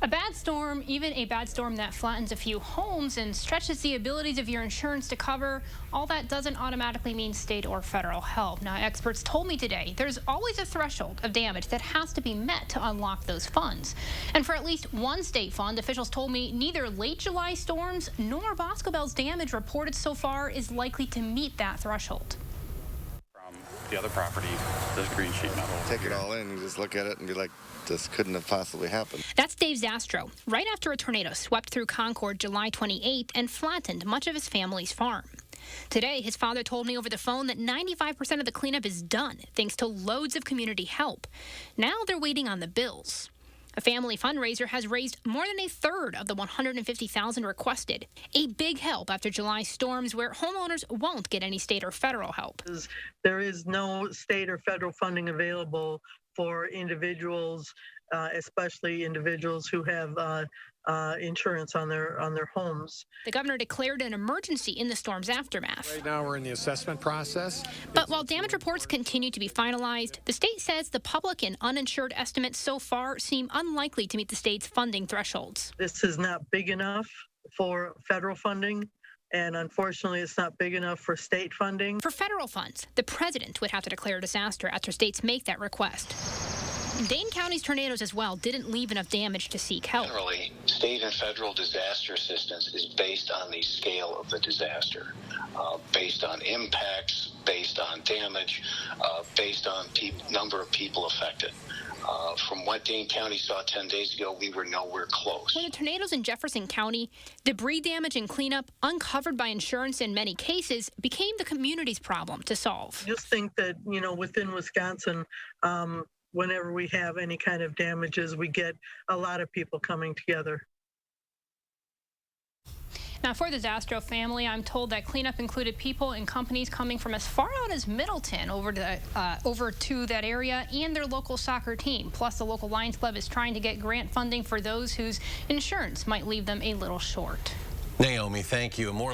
A bad storm, even a bad storm that flattens a few homes and stretches the abilities of your insurance to cover, all that doesn't automatically mean state or federal help. Now, experts told me today there's always a threshold of damage that has to be met to unlock those funds. And for at least one state fund, officials told me neither late July storms nor Bosco Bell's damage reported so far is likely to meet that threshold. From the other property, there's green sheet metal. Take it all in and just look at it and be like, this couldn't have possibly happened. That's Dave Zastro, right after a tornado swept through Concord July 28th and flattened much of his family's farm. Today, his father told me over the phone that 95% of the cleanup is done, thanks to loads of community help. Now they're waiting on the bills. A family fundraiser has raised more than a third of the $150,000 requested. A big help after July storms where homeowners won't get any state or federal help. There is no state or federal funding available for individuals, especially individuals who have insurance on their homes. The governor declared an emergency in the storm's aftermath. Right now we're in the assessment process. But while damage reports continue to be finalized, the state says the public and uninsured estimates so far seem unlikely to meet the state's funding thresholds. This is not big enough for federal funding, and unfortunately it's not big enough for state funding. For federal funds, the president would have to declare a disaster after states make that request. Dane County's tornadoes as well didn't leave enough damage to seek help. Generally, state and federal disaster assistance is based on the scale of the disaster, based on impacts, based on damage, based on number of people affected. From what Dane County saw 10 days ago, we were nowhere close. When the tornadoes in Jefferson County, debris damage and cleanup, uncovered by insurance in many cases, became the community's problem to solve. I just think that, within Wisconsin, whenever we have any kind of damages, we get a lot of people coming together. Now, for the Zastro family, I'm told that cleanup included people and companies coming from as far out as Middleton over to that area and their local soccer team. Plus, the local Lions Club is trying to get grant funding for those whose insurance might leave them a little short. Naomi, thank you. More